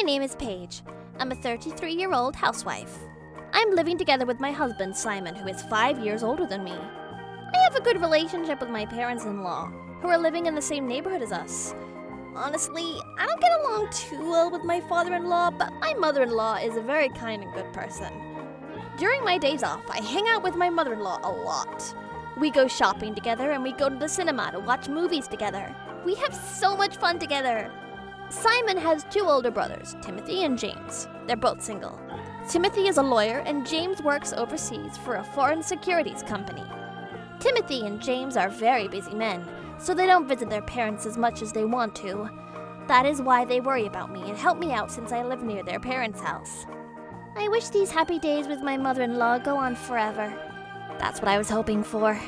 name is Paige. I'm a 33-year-old housewife. I'm living together with my husband, Simon, who is 5 years older than me. I have a good relationship with my parents-in-law, who are living in the same neighborhood as us. Honestly, I don't get along too well with my father-in-law, but my mother-in-law is a very kind and good person. During my days off, I hang out with my mother-in-law a lot. We go shopping together and we go to the cinema to watch movies together. We have so much fun together. Simon has 2 older brothers, Timothy and James. They're both single. Timothy is a lawyer and James works overseas for a foreign securities company. Timothy and James are very busy men, so they don't visit their parents as much as they want to. That is why they worry about me and help me out since I live near their parents' house. I wish these happy days with my mother-in-law go on forever. That's what I was hoping for.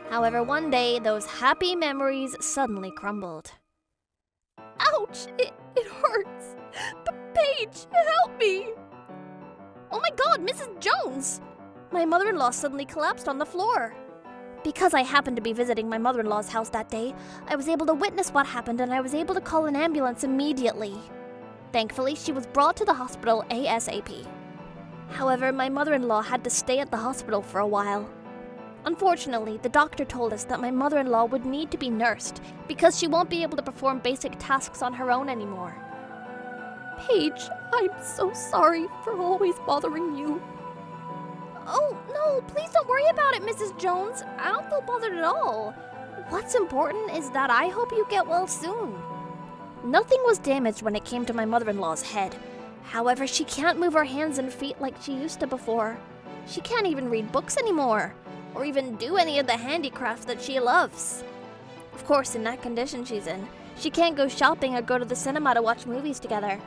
However, one day, those happy memories suddenly crumbled. Ouch! It hurts! Paige, help me! Oh my god, Mrs. Jones! My mother-in-law suddenly collapsed on the floor. Because I happened to be visiting my mother-in-law's house that day, I was able to witness what happened and I was able to call an ambulance immediately. Thankfully, she was brought to the hospital ASAP. However, my mother-in-law had to stay at the hospital for a while. Unfortunately, the doctor told us that my mother-in-law would need to be nursed because she won't be able to perform basic tasks on her own anymore. Paige, I'm so sorry for always bothering you. Oh, no, please don't worry about it, Mrs. Jones. I don't feel bothered at all. What's important is that I hope you get well soon. Nothing was damaged when it came to my mother-in-law's head. However, she can't move her hands and feet like she used to before. She can't even read books anymore, or even do any of the handicrafts that she loves. Of course, in that condition she's in, she can't go shopping or go to the cinema to watch movies together.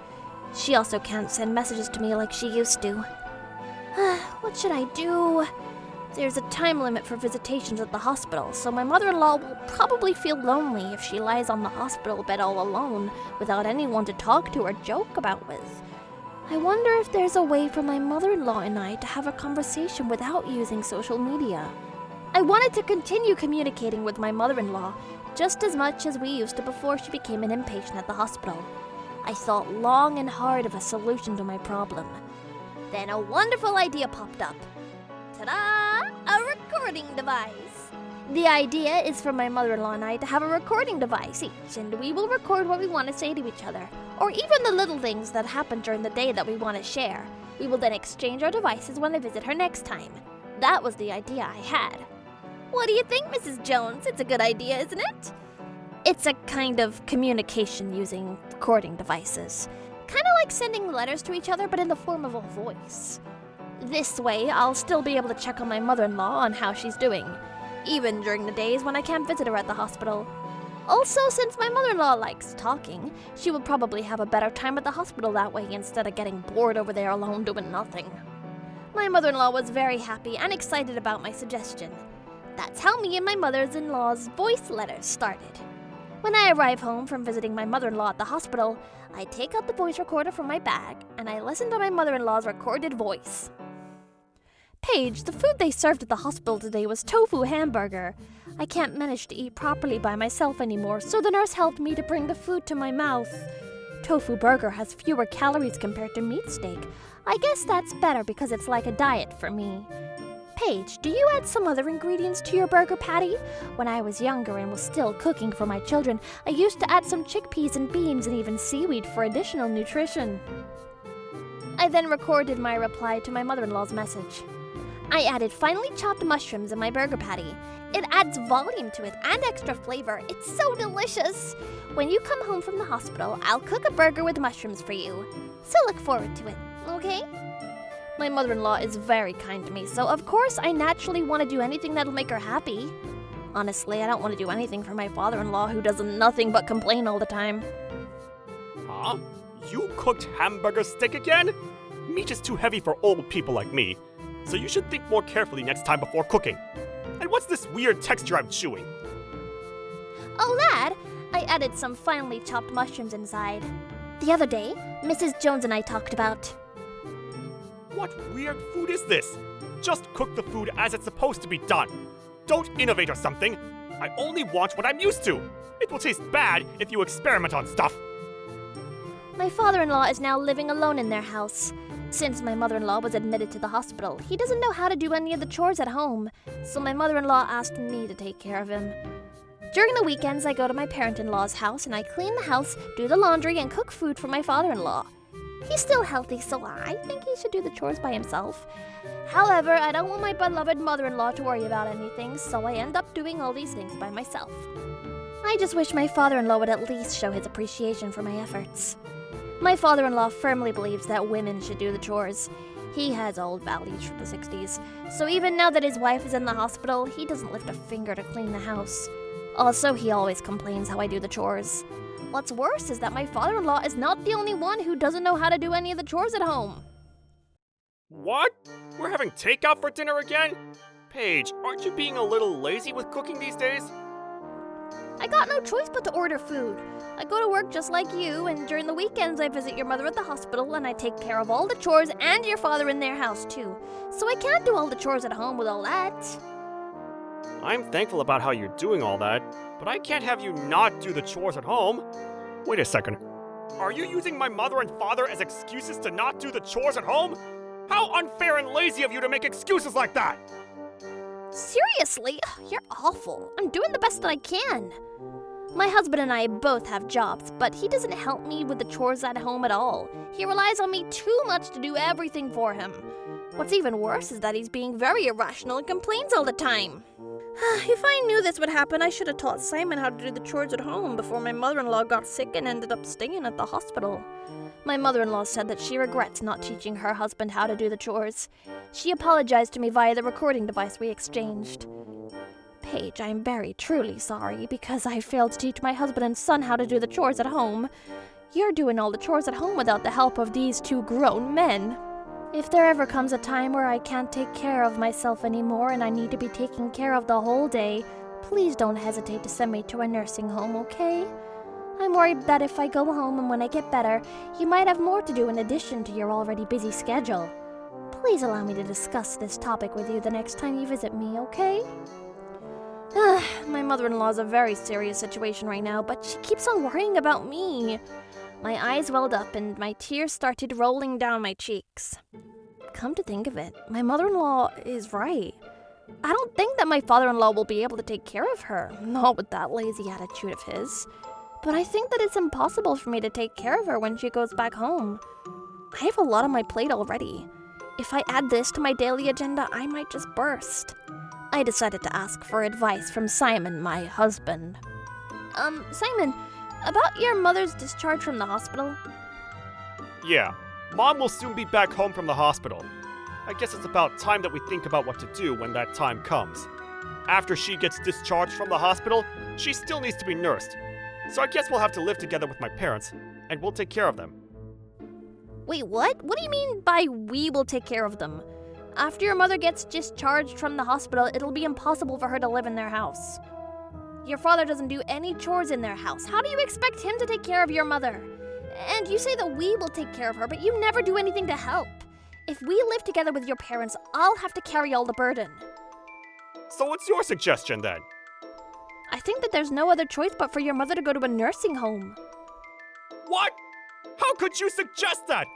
She also can't send messages to me like she used to. What should I do? There's a time limit for visitations at the hospital, so my mother-in-law will probably feel lonely if she lies on the hospital bed all alone without anyone to talk to or joke about with. I wonder if there's a way for my mother-in-law and I to have a conversation without using social media. I wanted to continue communicating with my mother-in-law just as much as we used to before she became an inpatient at the hospital. I thought long and hard of a solution to my problem. Then a wonderful idea popped up. Ta-da! A recording device! The idea is for my mother-in-law and I to have a recording device each, and we will record what we want to say to each other, or even the little things that happen during the day that we want to share. We will then exchange our devices when I visit her next time. That was the idea I had. What do you think, Mrs. Jones? It's a good idea, isn't it? It's a kind of communication using recording devices. Kind of like sending letters to each other, but in the form of a voice. This way, I'll still be able to check on my mother-in-law on how she's doing, even during the days when I can't visit her at the hospital. Also, since my mother-in-law likes talking, she will probably have a better time at the hospital that way instead of getting bored over there alone doing nothing. My mother-in-law was very happy and excited about my suggestion. That's how me and my mother-in-law's voice letters started. When I arrive home from visiting my mother-in-law at the hospital, I take out the voice recorder from my bag and I listen to my mother-in-law's recorded voice. Paige, the food they served at the hospital today was tofu hamburger. I can't manage to eat properly by myself anymore, so the nurse helped me to bring the food to my mouth. Tofu burger has fewer calories compared to meat steak. I guess that's better because it's like a diet for me. Paige, do you add some other ingredients to your burger patty? When I was younger and was still cooking for my children, I used to add some chickpeas and beans and even seaweed for additional nutrition. I then recorded my reply to my mother-in-law's message. I added finely chopped mushrooms in my burger patty. It adds volume to it and extra flavor. It's so delicious. When you come home from the hospital, I'll cook a burger with mushrooms for you. So look forward to it, okay? My mother-in-law is very kind to me, so of course I naturally want to do anything that'll make her happy. Honestly, I don't want to do anything for my father-in-law who does nothing but complain all the time. Huh? You cooked hamburger steak again? Meat is too heavy for old people like me, so you should think more carefully next time before cooking. And what's this weird texture I'm chewing? Oh, that? I added some finely chopped mushrooms inside. The other day, Mrs. Jones and I talked about... What weird food is this? Just cook the food as it's supposed to be done. Don't innovate or something. I only want what I'm used to. It will taste bad if you experiment on stuff. My father-in-law is now living alone in their house. Since my mother-in-law was admitted to the hospital, he doesn't know how to do any of the chores at home, so my mother-in-law asked me to take care of him. During the weekends, I go to my parent-in-law's house and I clean the house, do the laundry, and cook food for my father-in-law. He's still healthy, so I think he should do the chores by himself. However, I don't want my beloved mother-in-law to worry about anything, so I end up doing all these things by myself. I just wish my father-in-law would at least show his appreciation for my efforts. My father-in-law firmly believes that women should do the chores. He has old values from the 60s, so even now that his wife is in the hospital, he doesn't lift a finger to clean the house. Also, he always complains how I do the chores. What's worse is that my father-in-law is not the only one who doesn't know how to do any of the chores at home. What? We're having takeout for dinner again? Paige, aren't you being a little lazy with cooking these days? I got no choice but to order food. I go to work just like you, and during the weekends I visit your mother at the hospital and I take care of all the chores and your father in their house too. So I can't do all the chores at home with all that. I'm thankful about how you're doing all that, but I can't have you not do the chores at home. Wait a second. Are you using my mother and father as excuses to not do the chores at home? How unfair and lazy of you to make excuses like that! Seriously? You're awful. I'm doing the best that I can. My husband and I both have jobs, but he doesn't help me with the chores at home at all. He relies on me too much to do everything for him. What's even worse is that he's being very irrational and complains all the time. If I knew this would happen, I should have taught Simon how to do the chores at home before my mother-in-law got sick and ended up staying at the hospital. My mother-in-law said that she regrets not teaching her husband how to do the chores. She apologized to me via the recording device we exchanged. Paige, I'm very truly sorry because I failed to teach my husband and son how to do the chores at home. You're doing all the chores at home without the help of these two grown men. If there ever comes a time where I can't take care of myself anymore and I need to be taken care of the whole day, please don't hesitate to send me to a nursing home, okay? I'm worried that if I go home and when I get better, you might have more to do in addition to your already busy schedule. Please allow me to discuss this topic with you the next time you visit me, okay? My mother-in-law's a very serious situation right now, but she keeps on worrying about me. My eyes welled up and my tears started rolling down my cheeks. Come to think of it, my mother-in-law is right. I don't think that my father-in-law will be able to take care of her, not with that lazy attitude of his. But I think that it's impossible for me to take care of her when she goes back home. I have a lot on my plate already. If I add this to my daily agenda, I might just burst. I decided to ask for advice from Simon, my husband. Simon, about your mother's discharge from the hospital? Yeah, Mom will soon be back home from the hospital. I guess it's about time that we think about what to do when that time comes. After she gets discharged from the hospital, she still needs to be nursed. So I guess we'll have to live together with my parents, and we'll take care of them. Wait, what? What do you mean by we will take care of them? After your mother gets discharged from the hospital, it'll be impossible for her to live in their house. Your father doesn't do any chores in their house. How do you expect him to take care of your mother? And you say that we will take care of her, but you never do anything to help. If we live together with your parents, I'll have to carry all the burden. So what's your suggestion then? I think that there's no other choice but for your mother to go to a nursing home. What? How could you suggest that?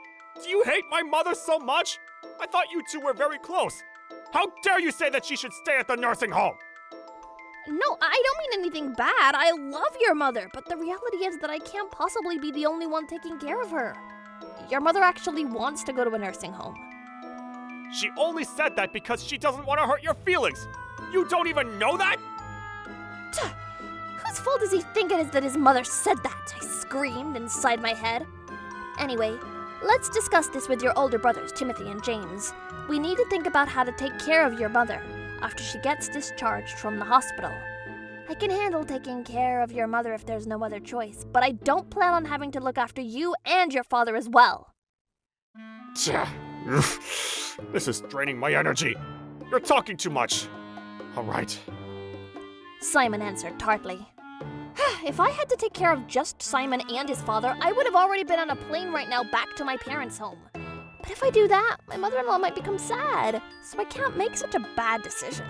Do you hate my mother so much? I thought you two were very close. How dare you say that she should stay at the nursing home? No, I don't mean anything bad. I love your mother, but the reality is that I can't possibly be the only one taking care of her. Your mother actually wants to go to a nursing home. She only said that because she doesn't want to hurt your feelings. You don't even know that? Whose fault does he think it is that his mother said that? I screamed inside my head. Anyway, let's discuss this with your older brothers, Timothy and James. We need to think about how to take care of your mother after she gets discharged from the hospital. I can handle taking care of your mother if there's no other choice, but I don't plan on having to look after you and your father as well. This is draining my energy. You're talking too much. All right. Simon answered tartly. If I had to take care of just Simon and his father, I would have already been on a plane right now back to my parents' home. But if I do that, my mother-in-law might become sad, so I can't make such a bad decision.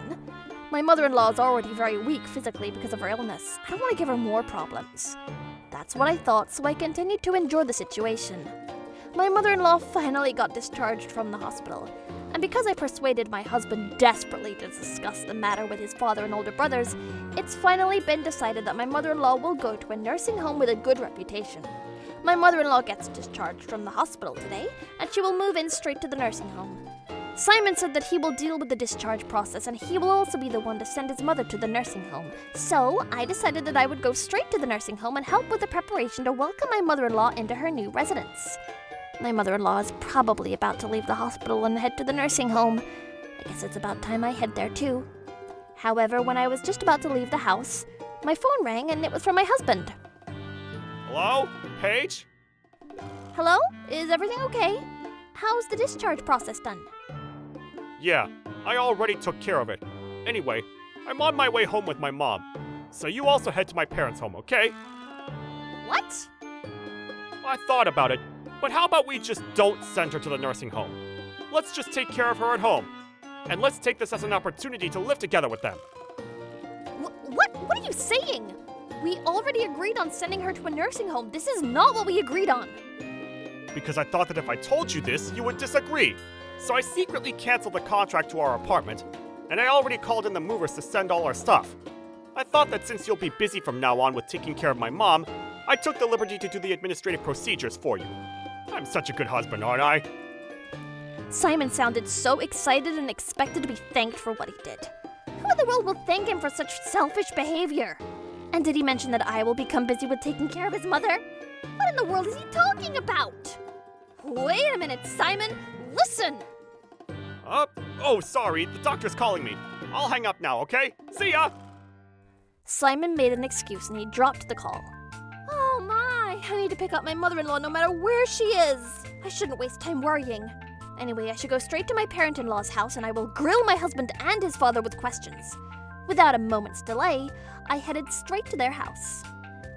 My mother-in-law is already very weak physically because of her illness. I don't want to give her more problems. That's what I thought, so I continued to enjoy the situation. My mother-in-law finally got discharged from the hospital, and because I persuaded my husband desperately to discuss the matter with his father and older brothers, it's finally been decided that my mother-in-law will go to a nursing home with a good reputation. My mother-in-law gets discharged from the hospital today, and she will move in straight to the nursing home. Simon said that he will deal with the discharge process, and he will also be the one to send his mother to the nursing home. So I decided that I would go straight to the nursing home and help with the preparation to welcome my mother-in-law into her new residence. My mother-in-law is probably about to leave the hospital and head to the nursing home. I guess it's about time I head there too. However, when I was just about to leave the house, my phone rang and it was from my husband. Hello? Paige? Hello? Is everything okay? How's the discharge process done? Yeah, I already took care of it. Anyway, I'm on my way home with my mom. So you also head to my parents' home, okay? What? I thought about it, but how about we just don't send her to the nursing home? Let's just take care of her at home. And let's take this as an opportunity to live together with them. What are you saying? We already agreed on sending her to a nursing home. This is not what we agreed on. Because I thought that if I told you this, you would disagree. So I secretly canceled the contract to our apartment, and I already called in the movers to send all our stuff. I thought that since you'll be busy from now on with taking care of my mom, I took the liberty to do the administrative procedures for you. I'm such a good husband, aren't I? Simon sounded so excited and expected to be thanked for what he did. Who in the world will thank him for such selfish behavior? And did he mention that I will become busy with taking care of his mother? What in the world is he talking about? Wait a minute, Simon! Listen! Oh, sorry, the doctor's calling me. I'll hang up now, okay? See ya! Simon made an excuse and he dropped the call. Oh my, I need to pick up my mother-in-law no matter where she is. I shouldn't waste time worrying. Anyway, I should go straight to my parent-in-law's house and I will grill my husband and his father with questions. Without a moment's delay, I headed straight to their house.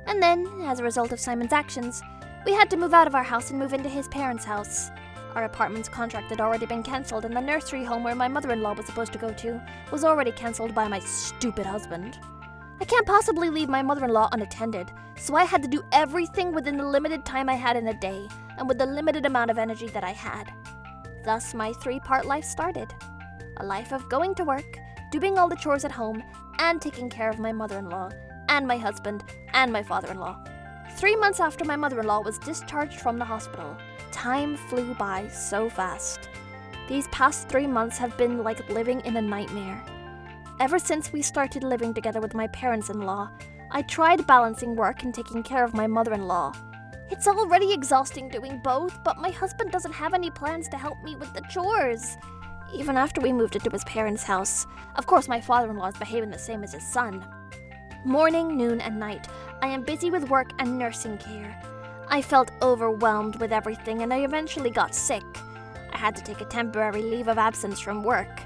And then, as a result of Simon's actions, we had to move out of our house and move into his parents' house. Our apartment's contract had already been cancelled, and the nursery home where my mother-in-law was supposed to go to was already cancelled by my stupid husband. I can't possibly leave my mother-in-law unattended, so I had to do everything within the limited time I had in a day, and with the limited amount of energy that I had. Thus, my three-part life started. A life of going to work, doing all the chores at home, and taking care of my mother-in-law, and my husband, and my father-in-law. 3 months after my mother-in-law was discharged from the hospital, time flew by so fast. These past 3 months have been like living in a nightmare. Ever since we started living together with my parents-in-law, I tried balancing work and taking care of my mother-in-law. It's already exhausting doing both, but my husband doesn't have any plans to help me with the chores. Even after we moved into his parents' house, of course my father-in-law is behaving the same as his son. Morning, noon, and night, I am busy with work and nursing care. I felt overwhelmed with everything and I eventually got sick. I had to take a temporary leave of absence from work.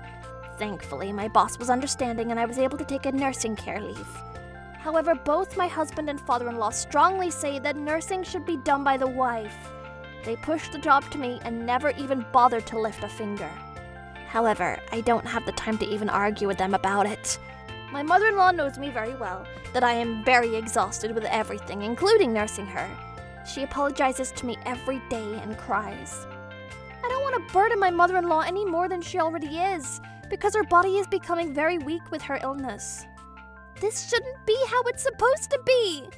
Thankfully, my boss was understanding and I was able to take a nursing care leave. However, both my husband and father-in-law strongly say that nursing should be done by the wife. They pushed the job to me and never even bothered to lift a finger. However, I don't have the time to even argue with them about it. My mother-in-law knows me very well, that I am very exhausted with everything, including nursing her. She apologizes to me every day and cries. I don't want to burden my mother-in-law any more than she already is, because her body is becoming very weak with her illness. This shouldn't be how it's supposed to be.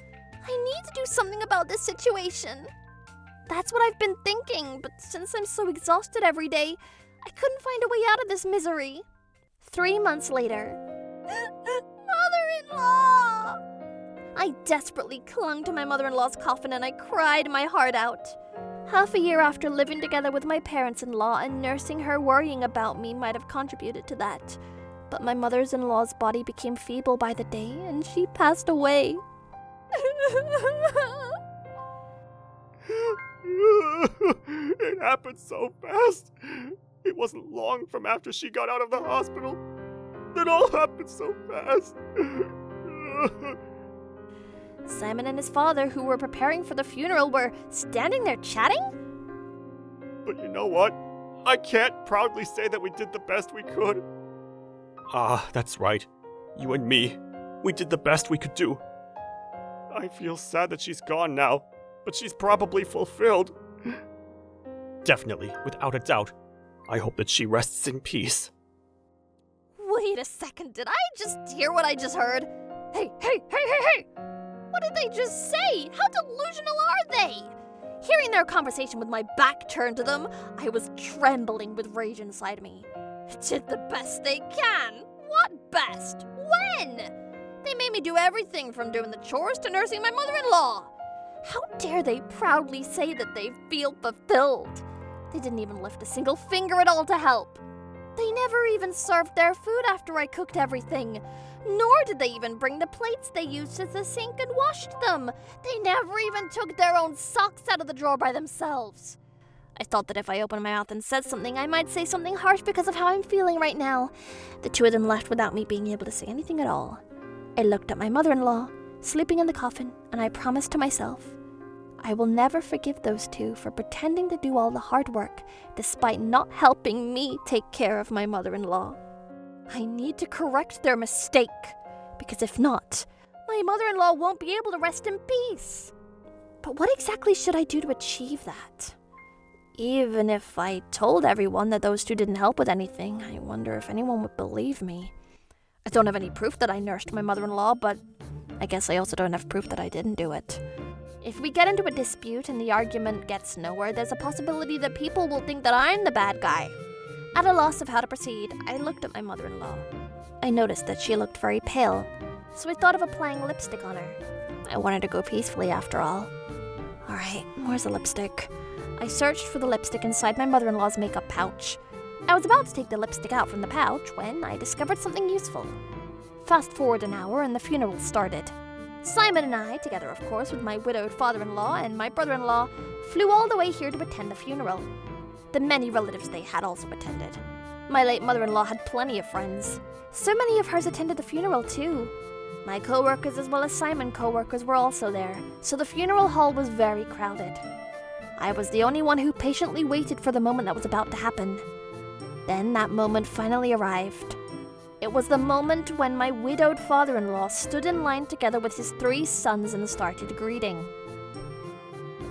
I need to do something about this situation. That's what I've been thinking, but since I'm so exhausted every day, I couldn't find a way out of this misery. 3 months later, Mother-in-law! I desperately clung to my mother-in-law's coffin and I cried my heart out. Half a year after living together with my parents-in-law and nursing her worrying about me might have contributed to that. But my mother-in-law's body became feeble by the day and she passed away. It happened so fast. It wasn't long from after she got out of the hospital. It all happened so fast. Simon and his father, who were preparing for the funeral, were standing there chatting? But you know what? I can't proudly say that we did the best we could. Ah, that's right. You and me. We did the best we could do. I feel sad that she's gone now, but she's probably fulfilled. Definitely, without a doubt. I hope that she rests in peace. Wait a second, did I just hear what I just heard? Hey! What did they just say? How delusional are they? Hearing their conversation with my back turned to them, I was trembling with rage inside me. Did the best they can. What best? When? They made me do everything from doing the chores to nursing my mother-in-law. How dare they proudly say that they feel fulfilled? They didn't even lift a single finger at all to help. They never even served their food after I cooked everything. Nor did they even bring the plates they used as the sink and washed them. They never even took their own socks out of the drawer by themselves. I thought that if I opened my mouth and said something, I might say something harsh because of how I'm feeling right now. The two of them left without me being able to say anything at all. I looked at my mother-in-law, sleeping in the coffin, and I promised to myself, I will never forgive those two for pretending to do all the hard work despite not helping me take care of my mother-in-law. I need to correct their mistake, because if not, my mother-in-law won't be able to rest in peace. But what exactly should I do to achieve that? Even if I told everyone that those two didn't help with anything, I wonder if anyone would believe me. I don't have any proof that I nursed my mother-in-law, but I guess I also don't have proof that I didn't do it. If we get into a dispute and the argument gets nowhere, there's a possibility that people will think that I'm the bad guy. At a loss of how to proceed, I looked at my mother-in-law. I noticed that she looked very pale, so I thought of applying lipstick on her. I wanted to go peacefully after all. Alright, where's the lipstick? I searched for the lipstick inside my mother-in-law's makeup pouch. I was about to take the lipstick out from the pouch when I discovered something useful. Fast forward an hour and the funeral started. Simon and I, together of course with my widowed father-in-law and my brother-in-law, flew all the way here to attend the funeral. The many relatives they had also attended. My late mother-in-law had plenty of friends. So many of hers attended the funeral too. My co-workers as well as Simon's co-workers were also there, so the funeral hall was very crowded. I was the only one who patiently waited for the moment that was about to happen. Then that moment finally arrived. It was the moment when my widowed father-in-law stood in line together with his 3 sons and started greeting.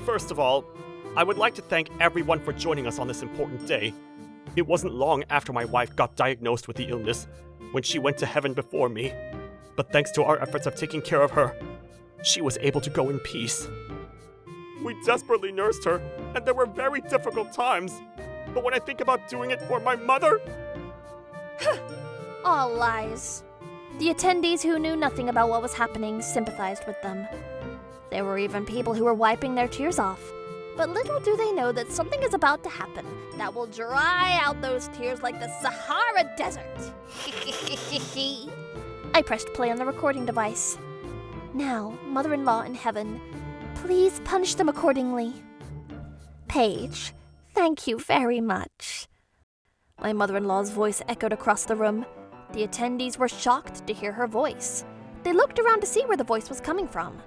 First of all, I would like to thank everyone for joining us on this important day. It wasn't long after my wife got diagnosed with the illness when she went to heaven before me. But thanks to our efforts of taking care of her, she was able to go in peace. We desperately nursed her, and there were very difficult times. But when I think about doing it for my mother... All lies. The attendees who knew nothing about what was happening sympathized with them. There were even people who were wiping their tears off. But little do they know that something is about to happen that will dry out those tears like the Sahara Desert. I pressed play on the recording device. Now, mother-in-law in heaven, please punish them accordingly. Paige, thank you very much. My mother-in-law's voice echoed across the room. The attendees were shocked to hear her voice. They looked around to see where the voice was coming from.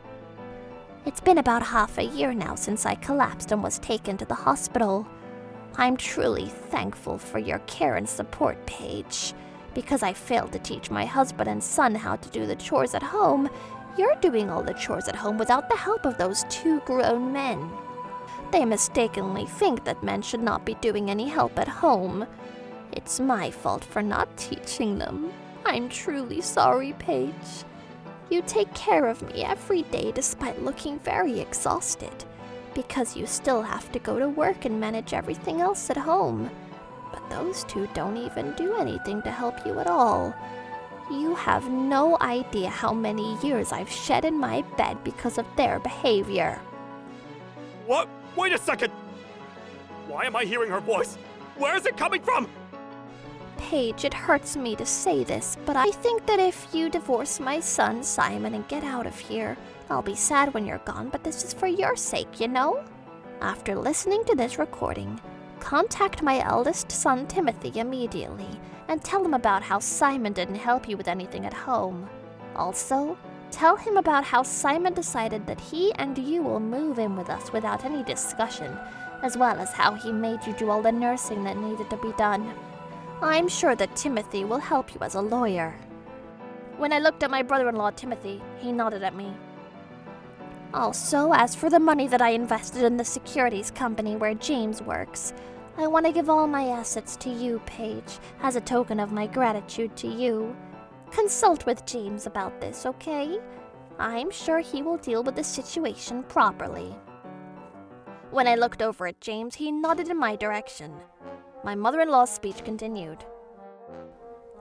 It's been about half a year now since I collapsed and was taken to the hospital. I'm truly thankful for your care and support, Paige. Because I failed to teach my husband and son how to do the chores at home, you're doing all the chores at home without the help of those 2 grown men. They mistakenly think that men should not be doing any help at home. It's my fault for not teaching them. I'm truly sorry, Paige. You take care of me every day despite looking very exhausted, because you still have to go to work and manage everything else at home. But those 2 don't even do anything to help you at all. You have no idea how many years I've shed in my bed because of their behavior. What? Wait a second! Why am I hearing her voice? Where is it coming from? Paige, it hurts me to say this, but I think that if you divorce my son, Simon, and get out of here, I'll be sad when you're gone, but this is for your sake, you know? After listening to this recording, contact my eldest son, Timothy, immediately, and tell him about how Simon didn't help you with anything at home. Also, tell him about how Simon decided that he and you will move in with us without any discussion, as well as how he made you do all the nursing that needed to be done. I'm sure that Timothy will help you as a lawyer. When I looked at my brother-in-law, Timothy, he nodded at me. Also, as for the money that I invested in the securities company where James works, I want to give all my assets to you, Paige, as a token of my gratitude to you. Consult with James about this, okay? I'm sure he will deal with the situation properly. When I looked over at James, he nodded in my direction. My mother-in-law's speech continued.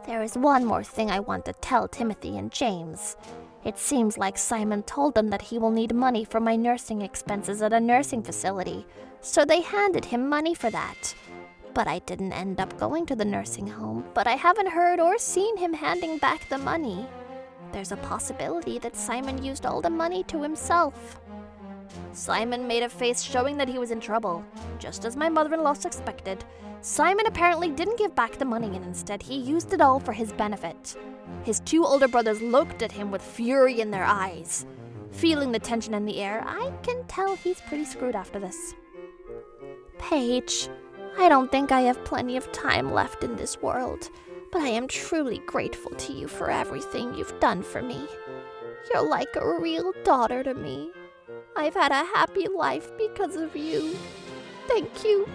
There is one more thing I want to tell Timothy and James. It seems like Simon told them that he will need money for my nursing expenses at a nursing facility, so they handed him money for that. But I didn't end up going to the nursing home, but I haven't heard or seen him handing back the money. There's a possibility that Simon used all the money to himself. Simon made a face showing that he was in trouble. Just as my mother-in-law suspected, Simon apparently didn't give back the money and instead he used it all for his benefit. His two older brothers looked at him with fury in their eyes. Feeling the tension in the air, I can tell he's pretty screwed after this. Paige, I don't think I have plenty of time left in this world, but I am truly grateful to you for everything you've done for me. You're like a real daughter to me. I've had a happy life because of you. Thank you.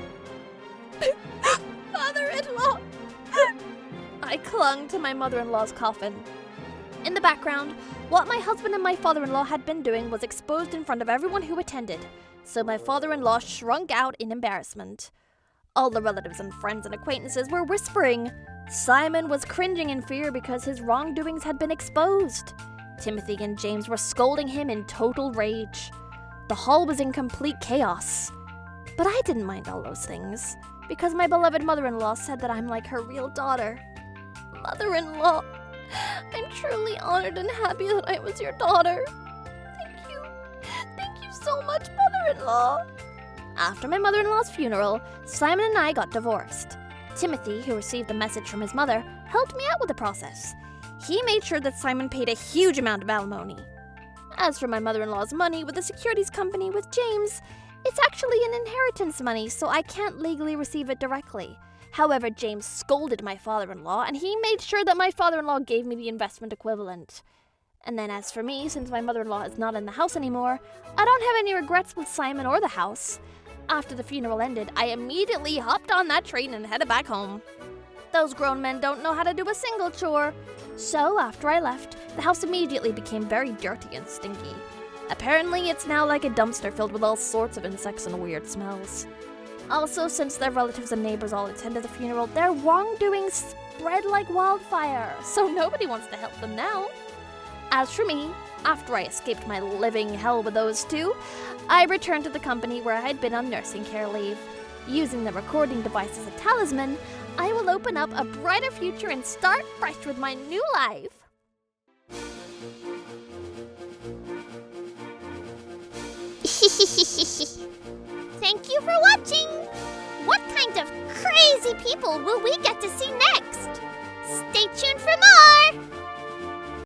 Mother-in-law! I clung to my mother-in-law's coffin. In the background, what my husband and my father-in-law had been doing was exposed in front of everyone who attended, so my father-in-law shrunk out in embarrassment. All the relatives and friends and acquaintances were whispering. Simon was cringing in fear because his wrongdoings had been exposed. Timothy and James were scolding him in total rage. The hall was in complete chaos. But I didn't mind all those things, because my beloved mother-in-law said that I'm like her real daughter. Mother-in-law, I'm truly honored and happy that I was your daughter. Thank you. Thank you so much, mother-in-law. After my mother-in-law's funeral, Simon and I got divorced. Timothy, who received the message from his mother, helped me out with the process. He made sure that Simon paid a huge amount of alimony. As for my mother-in-law's money with the securities company with James, it's actually an inheritance money, so I can't legally receive it directly. However, James scolded my father-in-law, and he made sure that my father-in-law gave me the investment equivalent. And then as for me, since my mother-in-law is not in the house anymore, I don't have any regrets with Simon or the house. After the funeral ended, I immediately hopped on that train and headed back home. Those grown men don't know how to do a single chore. So after I left, the house immediately became very dirty and stinky. Apparently, it's now like a dumpster filled with all sorts of insects and weird smells. Also, since their relatives and neighbors all attended the funeral, their wrongdoings spread like wildfire, so nobody wants to help them now. As for me, after I escaped my living hell with those two, I returned to the company where I had been on nursing care leave. Using the recording device as a talisman, I will open up a brighter future and start fresh with my new life. Thank you for watching! What kind of crazy people will we get to see next? Stay tuned for more!